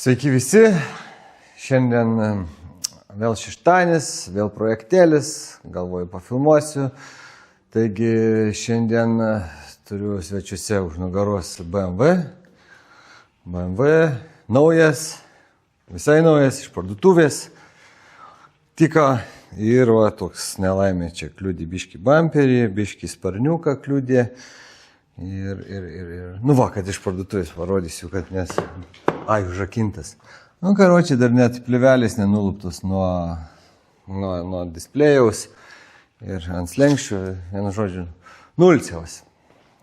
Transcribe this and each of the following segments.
Sveiki visi, šiandien vėl šeštadienis, vėl projektėlis, galvoju pafilmuosiu. Taigi šiandien turiu svečiuose už nugaros BMW naujas, visai naujas, iš parduotuvės. Tiko ir toks nelaimė čia kliudė biškį bamperį, biškį sparniuką kliudė. Kad iš parduotuvės parodysiu, kad nes užrakintas. Karočią dar net plivelės nenuluptos nuo displėjaus ir ant slenkščių, vienu žodžiu, nulciaus.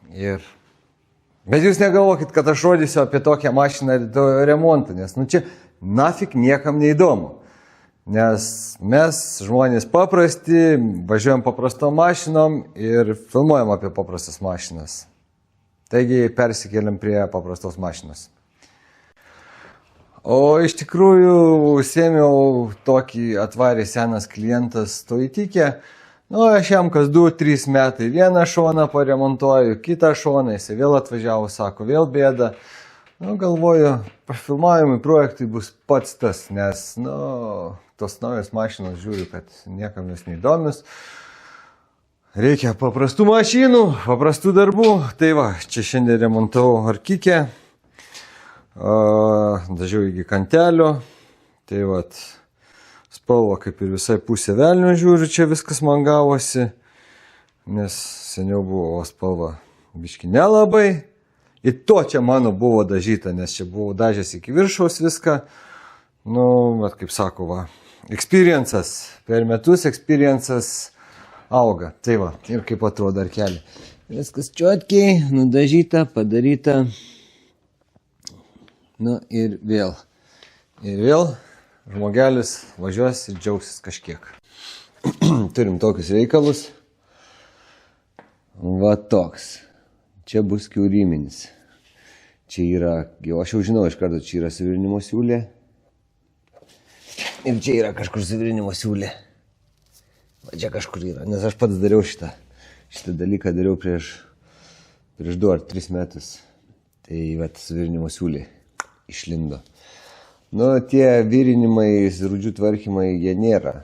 Bet jūs negalvokit, kad aš rodysiu apie tokią mašiną remontą, nes čia nafik niekam neįdomu. Nes mes, žmonės paprasti, važiuojam paprastom mašinom ir filmuojam apie paprastas mašinas. Taigi persikėlėm prie paprastos mašinos. O iš tikrųjų užsiėmiau tokį atvarė senas klientas to įtikė. Aš jam kas 2-3 metai vieną šoną paremontuoju, kitą šoną, jis vėl atvažiavo, sako, vėl bėda. Galvoju, filmavimui projektui bus pats tas, nes tos naujos mašinos žiūriu, kad niekam jos neįdomius. Reikia paprastų mašinų, paprastų darbų. Tai čia šiandien remontavau arkikę, dažiau iki kantelio. Tai spalva kaip ir visai pusė velnio žiūriu, čia viskas man gavosi, nes seniau buvo spalva biški nelabai. Ir to čia mano buvo dažyta, nes čia buvo dažęs iki viršaus viską. Kaip sako, experiences, per metus experiences auga. Tai ir kaip atrodo arkelė. Viskas čiotkiai, nudažyta, padaryta. Ir vėl žmogelis važiuos ir džiaugsis kažkiek. Turim tokius reikalus. Toks. Čia bus kiauriminis. Čia yra, aš jau žinau iš karto, čia yra suvirinimo siūlė. Ir čia yra kažkur suvirinimo siūlė. Čia kažkur yra, nes aš pats dariau šitą dalyką dariau prieš 2 ar 3 metus. Tai suvirinimo siūlė išlindo. Tie virinimai, rūdžių tvarkymai, jie nėra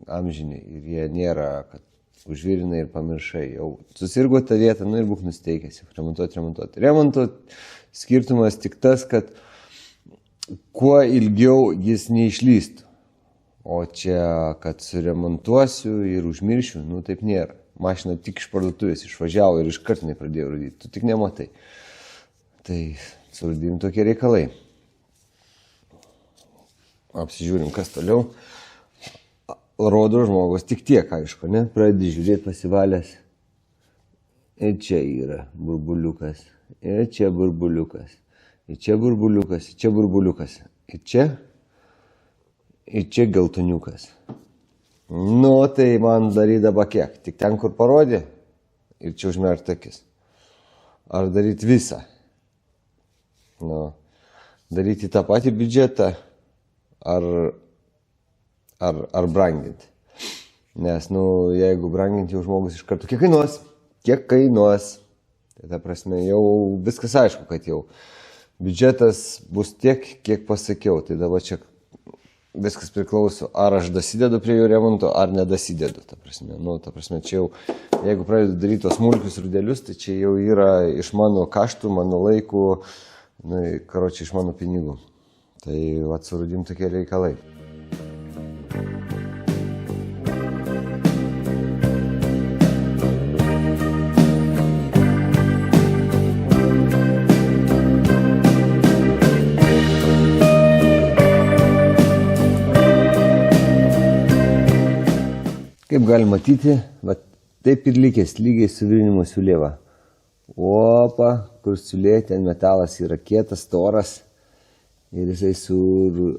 amžiniai ir jie nėra, kad užvirinai ir pamiršai. Jau susirgo tą vietą, ir būk nusteikęs, remontuoti. Remonto skirtumas tik tas, kad kuo ilgiau jis neišlystų. O čia, kad suremontuosiu ir užmiršiu, taip nėra. Mašina tik iš parduotuvės išvažiavo ir iškart nepradėjo rūdyti. Tu tik nematai. Tai surūdym tokie reikalai. Apsižiūrim, kas toliau. Rodo žmogus tik tiek, aišku, ne? Pradedi žiūrėti pasivalęs. Ir čia yra burbuliukas. Ir čia burbuliukas. Ir čia burbuliukas. Ir čia burbuliukas. Ir čia. Ir čia geltoniukas. Tai man daryti dabar kiek? Tik ten, kur parodė? Ir čia užmerkti akis. Ar daryti visą? Daryti tą patį biudžetą? Ar branginti? Nes, jeigu branginti jau žmogus iš karto, kiek kainuos? Kiek kainuos? Tai ta prasme, jau viskas aišku, kad jau biudžetas bus tiek, kiek pasakiau. Tai dabar čia viskas priklauso, ar aš dasidedu prie jų remonto, ar nedasidedu. Ta prasme, čia jau, jeigu pradedu daryti tos smulkius rudelius, tai čia jau yra iš mano kaštų, mano laikų, iš mano pinigų. Tai surūdim tokie reikalai. Kaip galima matyti, taip ir likęs lygiai suvirinimo siūlė. Kur siūlė, ten metalas yra kietas, storas ir jisai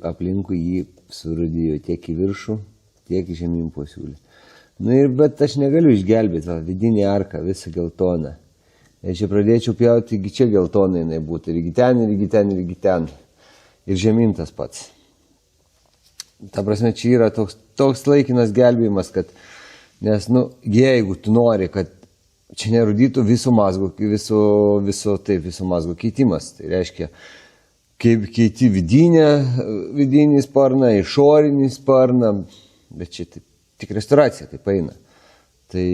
aplinkui jį surūdijo tiek į viršų, tiek į žemyn po siūlę. Bet aš negaliu išgelbėti vidinį arką, visą geltoną. Jei čia pradėčiau pjauti, iki čia geltonai jinai būtų, ir iki ten. Ir žemyn tas pats. Ta prasme, čia yra toks laikinas gelbėjimas, kad, nes, jeigu tu nori, kad čia nerūdytų viso mazgo keitimas, tai reiškia, kaip keiti vidinį sparną, išorinį sparną, bet čia tik restauracija taip eina. Tai,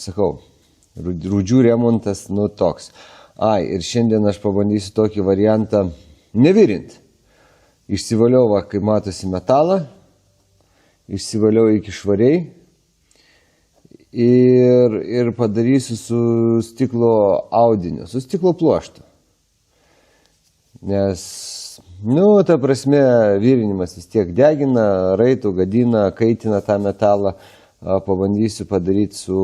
sakau, rūdžių remontas, toks. Ir šiandien aš pabandysiu tokį variantą nevirint. Išsivaliau, kaip matosi, metalą, išsivaliau iki švariai ir padarysiu su stiklo audiniu, su stiklo pluoštu. Nes, ta prasme, virinimas vis tiek degina, raitų, gadina, kaitina tą metalą. Pabandysiu padaryti su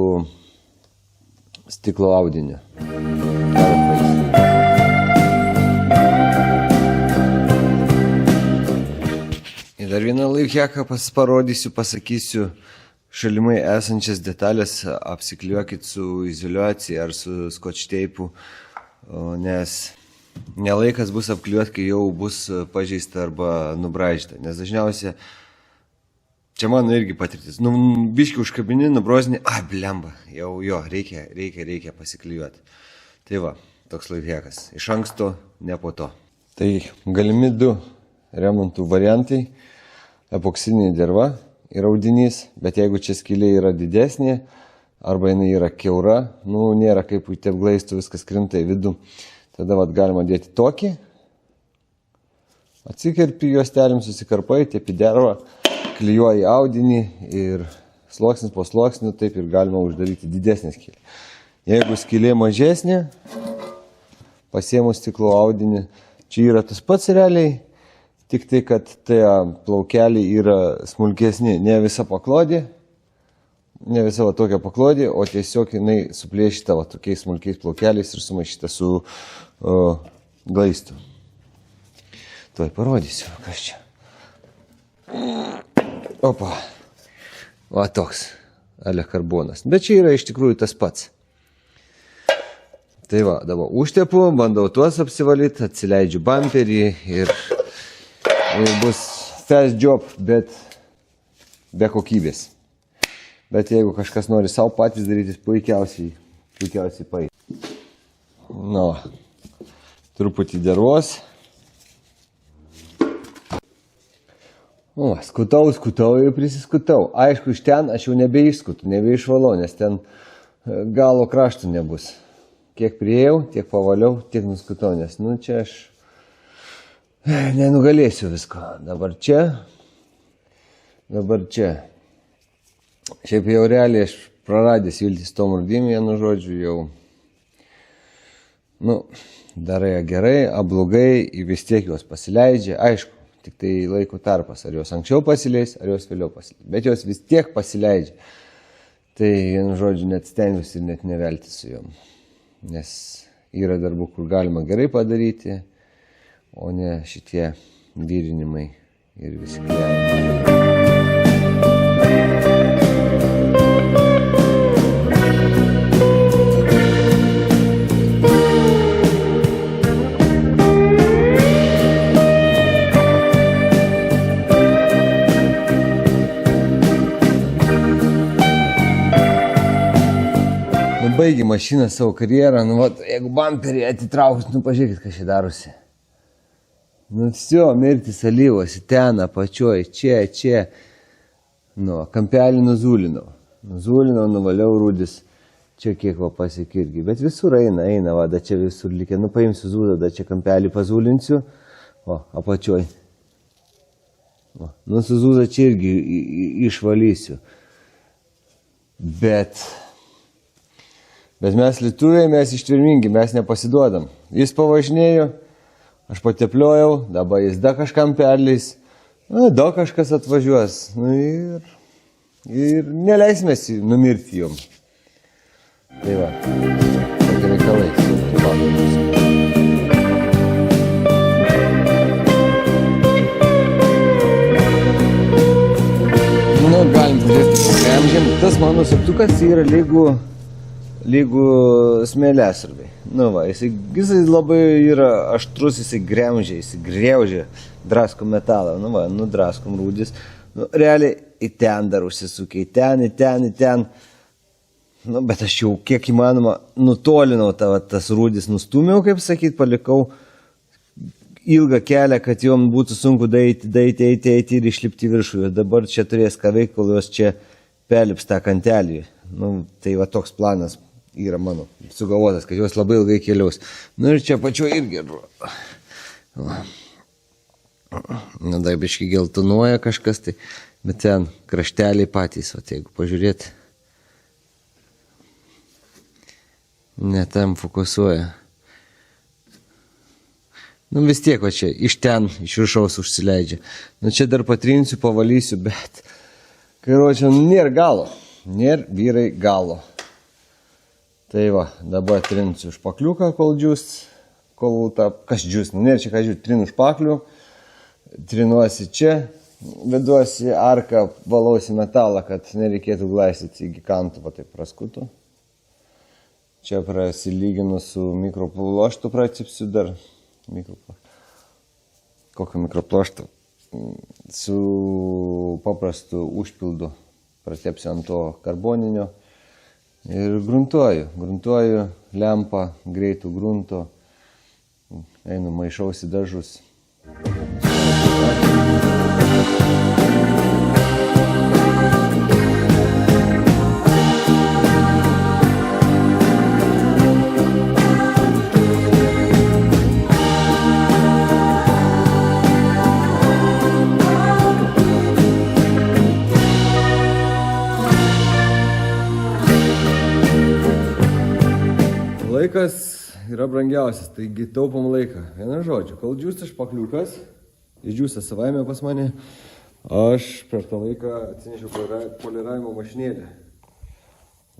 stiklo audiniu. Ir dar vieną laiką parodysiu, pasakysiu, šalimai esančias detalės apsikliuokit su izoliacija ar su scotch teipu, nes nelaikas bus apkliuoti, kai jau bus pažeista arba nubraižyta. Nes dažniausiai, čia mano irgi patirtis, biškį užkabini, nubrozni, blemba, jau reikia pasiklijuoti. Tai va, toks laifhekas. Iš anksto, ne po to. Tai galimi 2 remontų variantai. Epoksinė derva ir audinys, bet jeigu čia skylė yra didesnė, arba jinai yra kiaura, nėra kaip taip glaistų, viskas krinta į vidų. Tada galima dėti tokį, atsikerpi juostelėm, susikarpai, tepi dervą, klijuoji audinį ir sluoksnis po sluoksnių, taip ir galima uždaryti didesnę skylę. Jeigu skylė mažesnė, pasiėmus stiklo audinį, čia yra tas pats realiai, tik tai, kad tie plaukeliai yra smulkesni, ne visa paklodė, ne visa tokia paklodė, o tiesiog jinai suplėšyta tokiais smulkiais plaukeliais ir sumaišyta su glaistu. Tuoj parodysiu, kas čia. Opa. Va toks, alekarbonas. Bet čia yra iš tikrųjų tas pats. Tai va, dabar užtepu, bandau tuos apsivalyti, atsileidžiu bumperį ir bus fast job, bet be kokybės. Bet jeigu kažkas nori savo patys daryti, puikiausiai paeis. Truputį dervos. Skutau ir prisiskutau. Aišku, iš ten aš jau nebeišskutu, nebeišvalau, nes ten galo kraštų nebus. Kiek priėjau, tiek pavaliau, tiek nuskutau, nes čia aš nenugalėsiu visko. Dabar čia. Šiaip jau realiai aš praradęs viltis tom rūdim, vienu žodžiu, jau darai gerai, blogai, vis tiek jos pasileidžia. Aišku, tik tai laiko tarpas, ar jos anksčiau pasileis, ar jos vėliau pasileis. Bet jos vis tiek pasileidžia. Tai, vienu žodžiu, net stengiuosi ir net nevelti su jom. Nes yra darbų, kur galima gerai padaryti, o ne šitie virinimai ir visi klientai. Baigi mašiną savo karjerą, jeigu bumperį atitraukus, pažiūrėkit, kas čia darosi. Mirtis alyvos, ten apačioj, čia. Kampelį nuzulinau. Nuvaliau rūdis, čia kiek pasiekė irgi. Bet visur eina, čia visur likė. Paimsiu zūdą, čia kampelį pazulinsiu, apačioj. Su zūdą čia irgi išvalysiu. Bet mes lietuviai, mes ištvermingi, mes nepasiduodam. Jis pavažinėjo, aš patepliojau, dabar jis da kažkam perleis, da kažkas atvažiuos. Ir neleisimės numirti jom. Tai va, tokie reikalai. Galim pažiūrėti po kremžėm. Tas mano septukas yra lygu smėliasargai. Jisai labai yra aštrus, jisai greužia, drasko metalą. Draskom rūdis. Realiai į ten dar užsisukė, į ten. Bet aš jau kiek įmanoma nutolinau tas rūdis, nustumiau, kaip sakyt, palikau ilgą kelią, kad jom būtų sunku eiti ir išlipti viršų. Ir dabar čia turės ką veikti, kol jos čia perlips tą kantelį. Nu, tai va toks planas yra mano sugalvotas, kad jos labai ilgai keliaus. Nu ir čia pačiu irgi. Na, dar biškai geltonuoja kažkas, tai, bet ten krašteliai patys, va, jeigu pažiūrėti, ne tam fokusuoja. Nu vis tiek, va čia, iš ten, iš viršaus užsileidžia. Nu čia dar patrinsiu, pavalysiu, bet, karočią, nėra galo. Nėra vyrai galo. Tai va, dabar trinsiu špakliuką, kol džius, kol ta, kas džius, nu nėra čia ką džius, trinu špaklių, trinuosi čia, veduosi arką, valausi metalą, kad nereikėtų glaistyti iki kantų, va taip praskutų. Čia prasilyginu su mikropluoštu, pracipsiu dar. Kokio mikropluošto? Su paprastu užpildu. Pratepsiu ant to karboninio. Ir gruntuoju lempą, greitų grunto. Einu, maišausi dažus. Laikas yra brangiausias, taigi taupom laiką. Vieną žodžiu, kol džiūsta špakliukas, jis džiūsta savaime pas mane, aš per tą laiką atsinešiau poliravimo mašinėlę.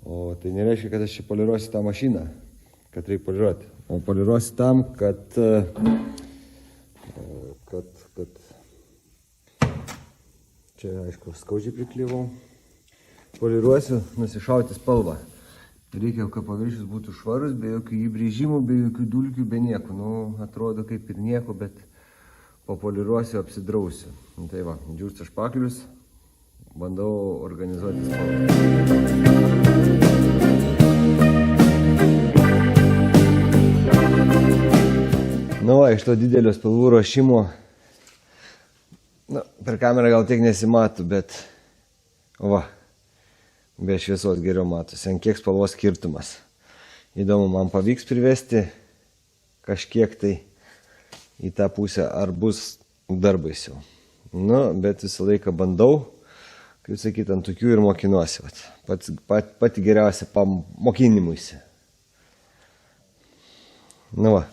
O tai nereiškia, kad aš čia poliruosiu tą mašiną, kad reikia poliruoti. O poliruosiu tam, kad čia, aišku, skaudžiai priklyvau. Poliruosiu nusišauti spalvą. Reikia, kad paviršius būtų švarus, be jokių įbrėžimų, be jokių dulkių, be nieko. Nu, atrodo kaip ir nieko, bet papoliruosiu, apsidrausiu. Tai va, džiūsta špaklius, bandau organizuoti spalvą. Nu va, iš to didelio spalvų ruošimo, per kamerą gal tiek nesimato, bet va. Be šviesos geriau matosi, ant kiek spalvos skirtumas. Įdomu, man pavyks privesti kažkiek tai į tą pusę, ar bus dar baisiau. Nu, bet visą laiką bandau, kaip sakyti, ant tokių ir mokinuosi. Pati geriausia pamokinimuisi. Nu va,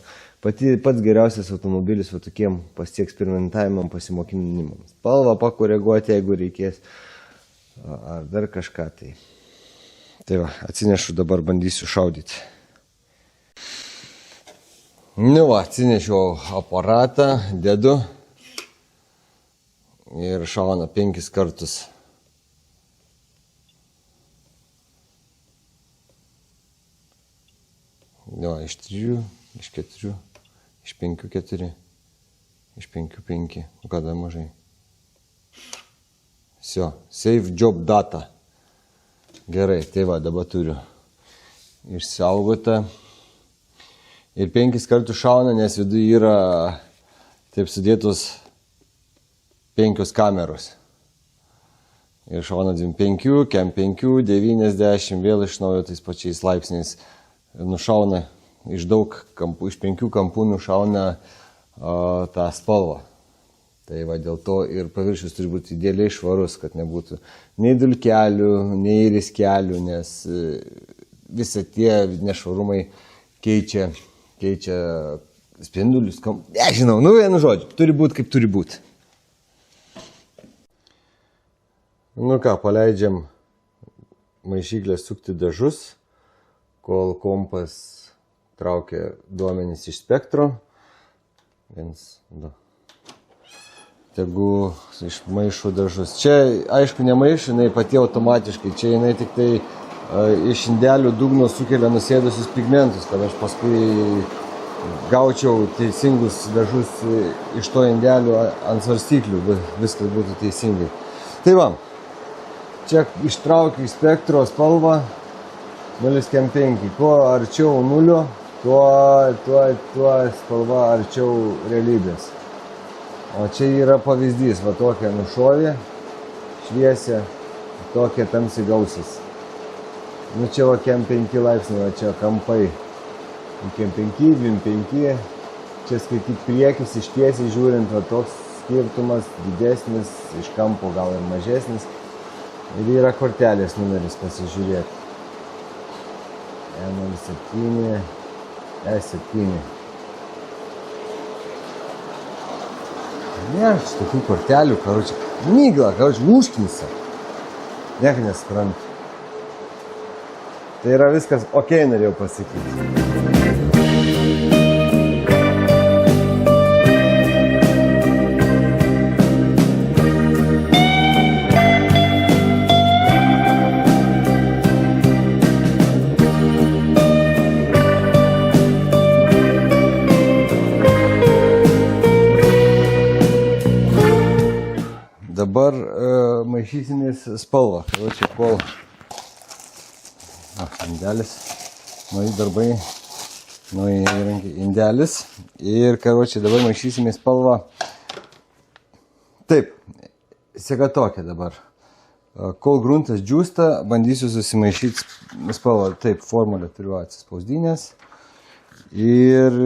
pats geriausias automobilis va tokiem pasieksperimentavimam, pasimokinimam. Spalvą pakoreguoti, jeigu reikės. Ar dar kažką tai. Tai va, atsinešu, dabar bandysiu šaudyti. Nu va, atsinešiau aparatą, dedu ir šauna 5 kartus. Nu va, iš 3, iš 4, iš 5, 4, iš 5, 5, kada mažai. Все, save job data. Gerai, tai va, dabar turiu išsaugotą. Ir 5 kartus šauna, nes viduje yra taip sudėtos 5 kameros. Ir šauna 25, kem 5, 90, vėl iš naujo tais pačiais laipsniais nušauna iš daug kampų, iš 5 kampų nušauna tą spalvą. Tai va, dėl to ir paviršius turi būti idealiai švarus, kad nebūtų nei dulkelių, nei riskelių, nes visi tie nešvarumai keičia spindulius. Nežinau, nu vienu žodžiu, turi būti kaip turi būti. Nu ką, paleidžiam maišyklę sukti dažus, kol kompas traukia duomenis iš spektro. 1, 2. Tegu išmaišau dažus. Čia, aišku, nemaišau, jinai pati automatiškai. Čia jinai tik tai iš indelių dugno sukelia nusėdusius pigmentus, kad aš paskui gaučiau teisingus dažus iš to indelių ant svarstyklių, viskas būtų teisingai. Tai va, čia ištraukiu iš spektro spalvą 0,5. Kuo arčiau nulio, tuo spalva arčiau realybės. O čia yra pavyzdys, va tokia nušovė, šviesia, tokia tamsi gausis. Nu čia va kem 5 laipsniai, va čia kampai. Kem 5, 25, čia skaityk priekis, iš tiesiai žiūrint, va toks skirtumas didesnis, iš kampo gal ir mažesnis. Ir yra kortelės numeris pasižiūrėti. E07, E7. Ne, tokių kortelių, karoči, mygla, karoči, užknisa. Niek nesuprantu. Tai yra viskas okei, norėjau pasakyti. Dabar maišysimės spalvą. Čia kol indelis, nauji darbai, nauji įrankiai, indelis. Ir karočią dabar maišysimės spalvą. Taip, seka tokia dabar. Kol gruntas džiūsta, bandysiu susimaišyti spalvą. Taip, formulę turiu atsispausdinęs. Ir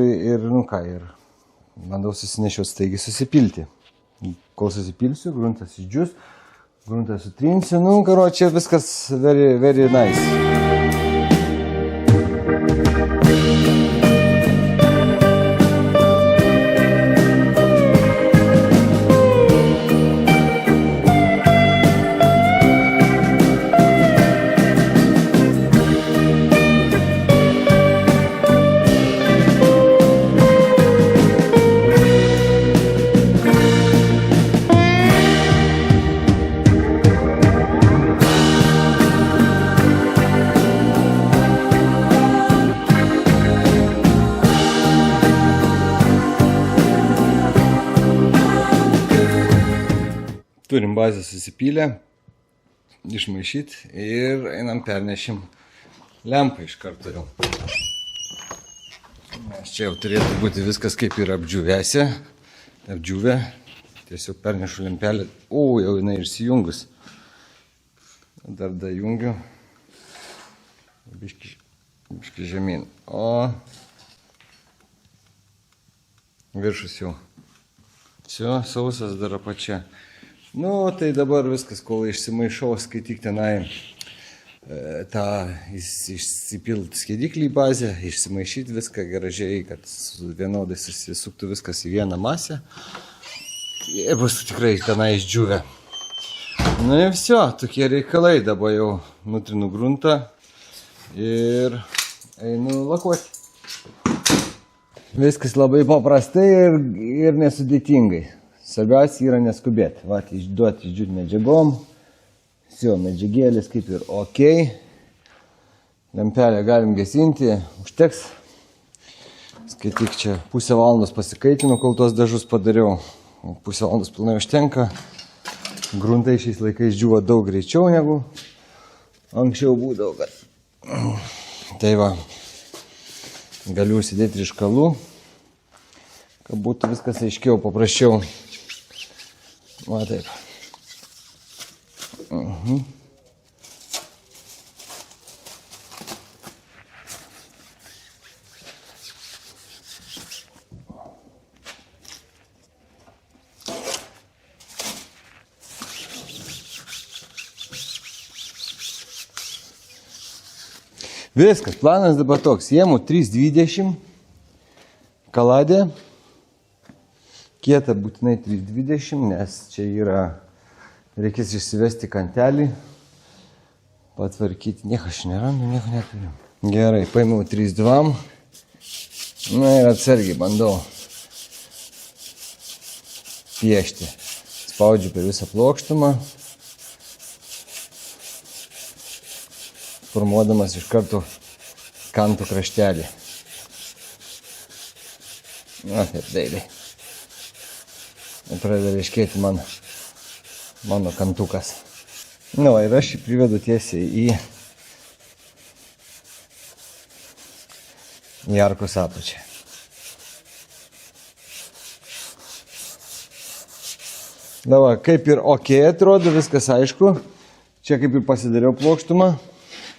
bandau susinešioti staigiai susipilti. Kol susipilsiu, gruntas išdžius, gruntas sutrinsiu, karočią viskas very, very nice. Turim bazę susipylę, išmaišyti ir einam pernešim lempą iš karto jau. Nes čia jau turėtų būti viskas kaip ir apdžiūvę. Tiesiog pernešu lempelę. Jau jinai išsijungus. Dar dajungiu. Biški žemyn. O viršus jau. Все, sausas dar apačia. Tai dabar viskas, kol išsimaišau, skaityk tenai tą išsipilti skėdiklį į bazę, išsimaišyti viską gražiai, kad vienodai susisuktų viskas į vieną masę. Ir bus tikrai tenai išdžiūvę. Ir viso, tokie reikalai, dabar jau nutrinu gruntą ir einu lakuoti. Viskas labai paprastai ir nesudėtingai. Svarbiausia yra neskubėti. Išduoti išdžiūti medžiagom. Все, medžiagėlis kaip ir okei. Lempelę galim gesinti, užteks. Skaityk, čia pusę valandos pasikaitinu, kol tos dažus padariau. Pusę valandos pilnai užtenka. Gruntai šiais laikais džiūva daug greičiau negu anksčiau būdavo. Tai va, galiu užsidėti ryškalų, kad būtų viskas aiškiau, paprasčiau. Va taip. Viskas, planas dabar toks. Jėmu 320 kaladė. Kieta būtinai 320, nes čia yra, reikės išsivesti kantelį, patvarkyti. Nieko aš nerandu, nieko neturiu. Gerai, paėmiau 3,2. Ir atsargiai bandau piešti. Spaudžiu per visą plokštumą, formuodamas iš karto kantų kraštelį. Taip dailiai. Pradeda ryškėti mano kantukas. Ir aš jį privedu tiesiai į arkos apačią. Dabar, kaip ir ok atrodo, viskas aišku. Čia kaip ir pasidariau plokštumą.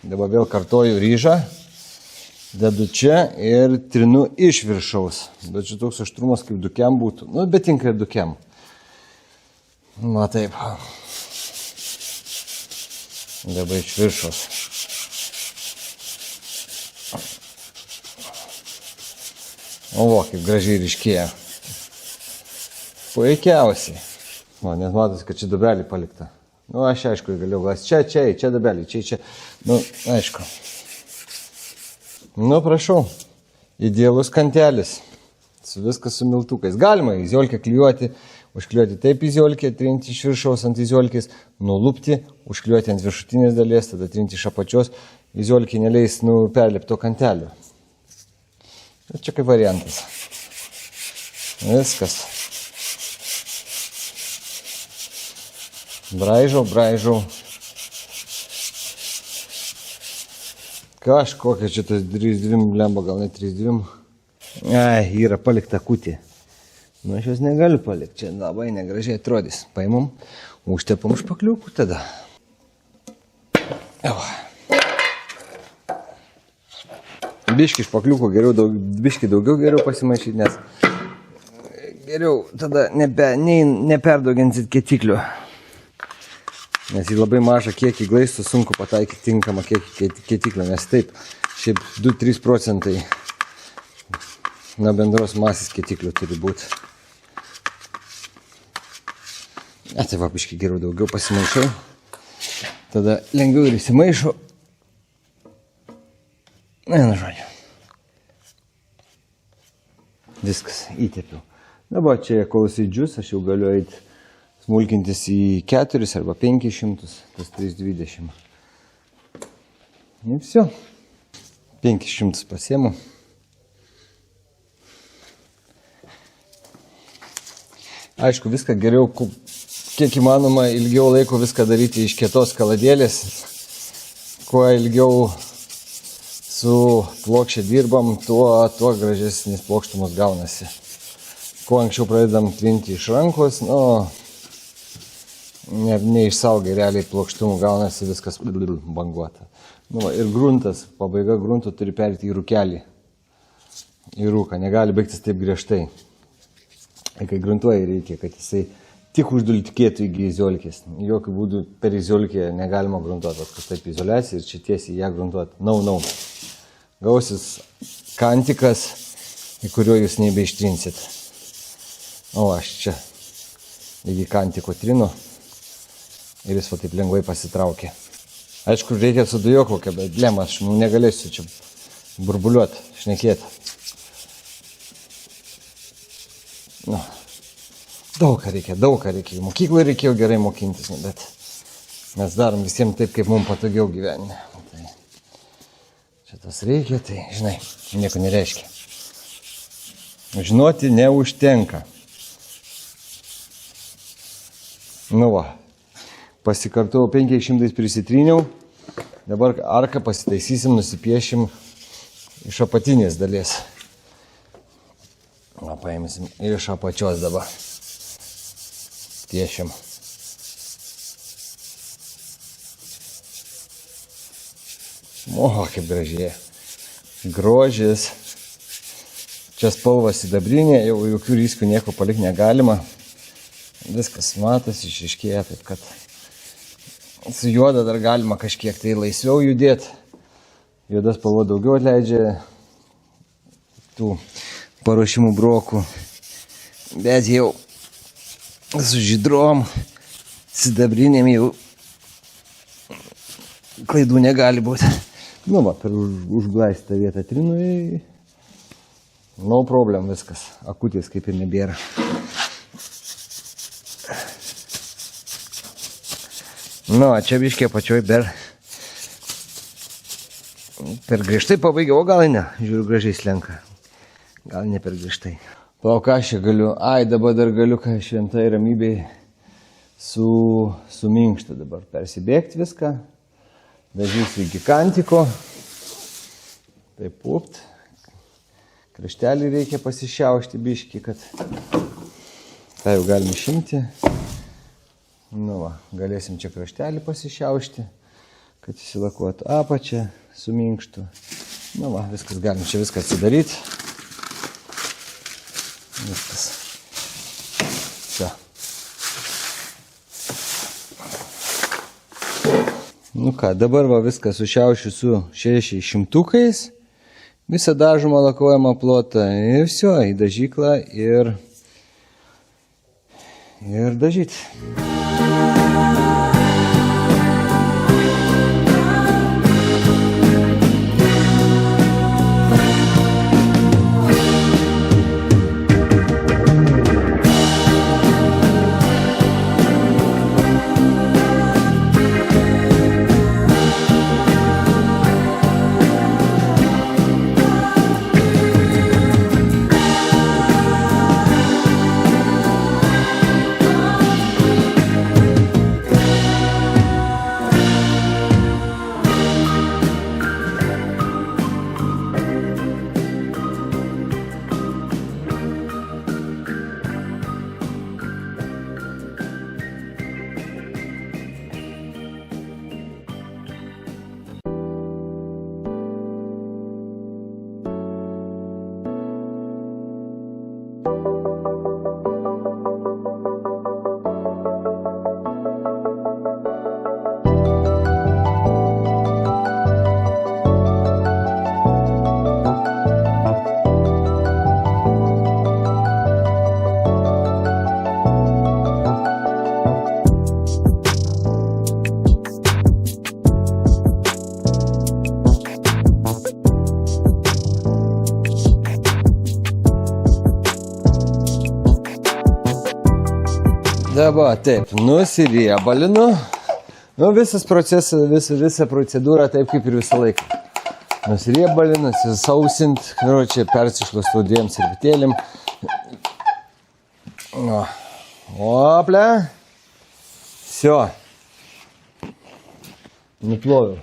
Dabar vėl kartoju ryžą. Dedu čia ir trinu iš viršaus. Bet čia toks aštrumas kaip dukiam būtų. Nu, bet tinka ir dukiam. Va taip. Dabar iš viršaus. O, kaip gražiai ryškėja. Puikiausiai. O, net matos, kad čia dubelį palikta. Nu, aš aišku, galėjau glas. Čia dubelį, čia. Nu, aišku. Nu, prašau. Idealus kantelis. Viskas su miltukais. Galima iziolkę klijuoti, užklijuoti taip iziolkę, trinti iš viršaus ant iziolkės, nulupti, užklijuoti ant viršutinės dalies, tada trinti iš apačios. Iziolkė neleis perlipto kantelio. Čia kaip variantas. Viskas. Braižau. Kažkokia čia tas 3-2 lemba, gal ne 3-2. Ai, yra palikta kutė. Nu, aš jos negaliu palikti, čia labai negražiai atrodys. Paimam, užtepam špakliukų tada. Biškį špakliukų biškį daugiau geriau pasimaišyti, nes geriau tada neperdauginsit kietiklių. Nes į labai mažą kiekį glaistų sunku pataikyti tinkamą kiekį kietiklio, nes taip, šiaip 2-3 procentai nuo bendros masės kietiklių turi būti. Tai va, biškį geriau daugiau pasimaišau. Tada lengviau ir įsimaišau. Nu, žodžiu. Viskas, įtepiau. Dabar čia, kol jisai džius, aš jau galiu eiti smulkintis į 4 arba 500, tas 320. Ir viso. 500 pasiemu. Aišku, viską geriau, kiek įmanoma, ilgiau laiko viską daryti iš kietos kaladėlės. Kuo ilgiau su plokščia dirbam, tuo gražesnis plokštumas gaunasi. Kuo anksčiau pradedam trinti iš rankos, neišsaugai realiai plokštumų, gaunasi viskas banguota. Ir gruntas, pabaiga grunto turi perėti į rūkelį, į rūką, negali baigtis taip griežtai. Kai gruntuoja, reikia, kad jisai tik uždultikėtų į iziolkės. Jokių būdų per iziolkę negalima gruntuoti, kad taip izoliacija ir čia tiesiai ją gruntuoti. No. Gausis kantikas, į kurio jūs nebeištrinsit. O aš čia iki kantiko trinu. Ir jis va taip lengvai pasitraukė. Aišku, reikia su dujoklauke, bet aš negalėsiu čia burbuliuoti, šnekėti. Daug ką reikia. Mokykloje reikėjo gerai mokintis, bet mes darom visiems taip, kaip mums patogiau gyvenime. Tai čia tas reikia, tai, žinai, nieko nereiškia. Žinoti neužtenka. Pasikartau 500 prisitryniau, dabar arką pasitaisysim, nusipiešim iš apatinės dalies. Paimsim ir iš apačios dabar. Piešim. Kaip gražiai. Grožis. Čia spalva sidabrinė, jau jokių ryškių nieko palikti negalima. Viskas matosi, išryškėja, taip kad su juoda dar galima kažkiek tai laisviau judėti. Juoda spalva daugiau atleidžia tų paruošimų brokų. Bet jau su žydrom, sidabrinėm jau klaidų negali būti. Per užglaistytą vietą trinu. No problem, viskas. Akutės kaip ir nebėra. Čia biškė pačioj per griežtai pabaigiau, o gal ne, žiūriu, gražiai slenka. Gal ne per griežtai. Ką aš čia galiu, dabar dar galiu šventai ramybei su minkšta dabar persibėgti viską. Dažysiu iki kantiko. Taip, Kraštelį reikia pasišiaušti biškį, kad tą jau galim išimti. Nu va, galėsim čia kraštelį pasišiaušti, kad įsilakuotų apačią su minkštu. Nu va, viskas, galim čia viską atsidaryti. Viskas. Čia. Nu ką, dabar va viską sušiaušiu su 600-ukais. Visą dažomą lakuojamą plotą ir viso, į dažyklą ir dažyti. Dabar taip, nusiriebalinu. Nu, visas procesas, visa procedūra taip kaip ir visą laiką. Nusiriebalinu, sausint, čia persišluostu 2 servetėlėm. Ople. Всё. Nuploviau.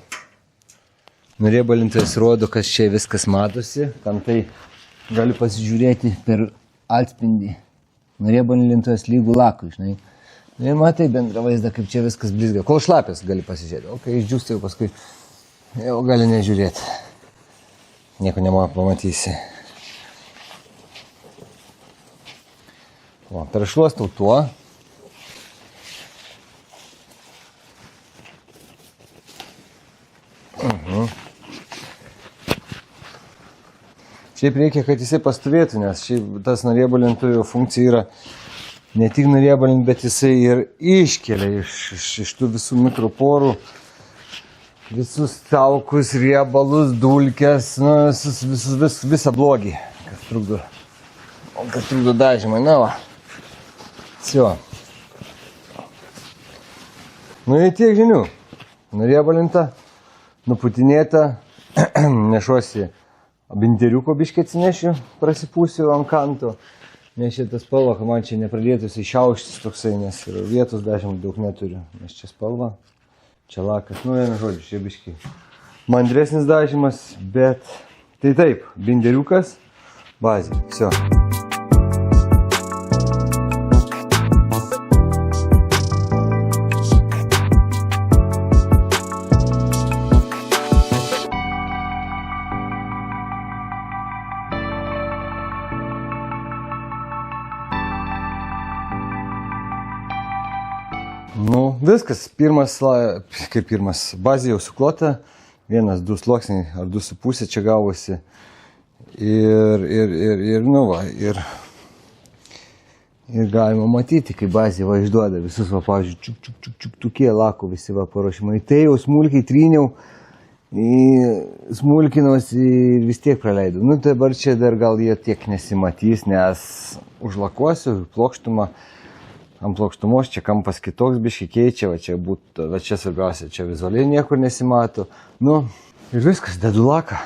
Nuriebalintas rodo, kas čia viskas matosi. Tam tai galiu pasižiūrėti per atspindį. Nuriebalintas lygų lakui, žinai. Ir matai bendrą vaizdą, kaip čia viskas blizga. Kol šlapės gali pasižiūrėti. O kai išdžiūsti, jau paskui jau gali nežiūrėti. Nieko pamatysi. O, peršluostau tuo. Šiaip reikia, kad jisai pastovėtų, nes šiaip tas nuriebalintojo funkcija yra ne tik nuriebalint, bet jisai ir iškelia iš tų visų mikroporų, visus taukus, riebalus, dulkes, nu, visą blogį, kas trukdo dažymą. Na va, Всё. Nu, į tiek žinių. Nuriebalinta, nuputinėta, nešuosi. Binteriuko biškį atsinešiu, prasipūsiu ant kanto, nes šitą spalvą, kad man čia nepradėtųsi šiauštis toksai, nes ir vietos dažymų daug neturiu. Nes čia spalva, čia lakas, nu vienu žodžiu, čia biškį mandresnis dažymas, bet tai taip, binteriukas, bazė, всё. Nu, viskas, pirmas bazė jau suklota, 1-2 sluoksniai ar 2,5 čia gavosi ir nu va, ir galima matyti, kai bazė va išduoda visus, va, pavyzdžiui, tokie lako visi va paruošimai. Tai jau smulkiai tryniau, smulkinuosi ir vis tiek praleidau. Nu, dabar čia dar gal jie tiek nesimatys, nes užlakuosiu plokštumą. Ant plokštumos čia kampas kitoks biškį keičia, va čia būtų, va čia svarbiausia, čia vizualiai niekur nesimato. Nu, ir viskas, dedu laką.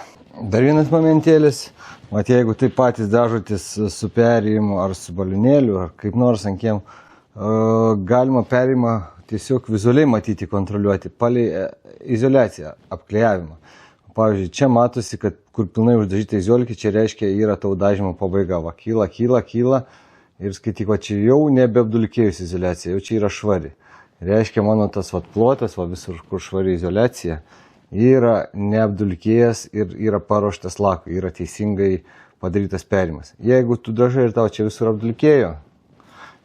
Dar vienas momentėlis, mat jeigu taip patys dažotės su perėjimu ar su balionėliu, ar kaip nors ant kiem, galima perėjimą tiesiog vizualiai matyti, kontroliuoti, palei izoliaciją, apklijavimą. pavyzdžiui, čia matosi, kad kur pilnai uždažyta izoliukė, čia reiškia yra tau dažymo pabaiga. Va, kyla. Ir skaityk, va, čia jau nebeapdulkėjus izoliacija, jau čia yra švari. Reiškia, mano tas va, plotas, va, visur, kur švari izoliacija, yra neapdulkėjęs ir yra paruoštas lakui, yra teisingai padarytas perimas. Jeigu tu dažai ir tau čia visur apdulkėjo,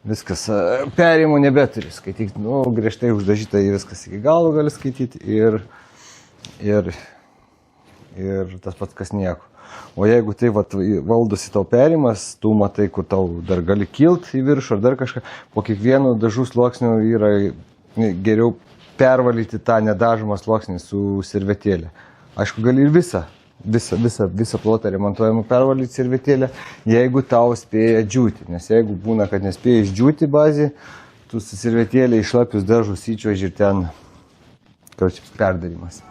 viskas, perėjimo nebeturi skaityti, griežtai uždažyta į viskas iki galo gali skaityti ir tas pats kas nieko. O jeigu tai valdosi tau perimas, tu matai, kur tau dar gali kilt į viršų ar dar kažką, po kiekvieno dažų sluoksnių yra geriau pervalyti tą nedažomą sluoksnį su servetėlė. Aišku, gali ir visą plotą remontuojamą pervalyti servetėlę, jeigu tau spėja džiūti. Nes jeigu būna, kad nespėja išdžiūti bazį, tu su servetėlė išlapius dažus įčiuoži ir ten, perdarimas.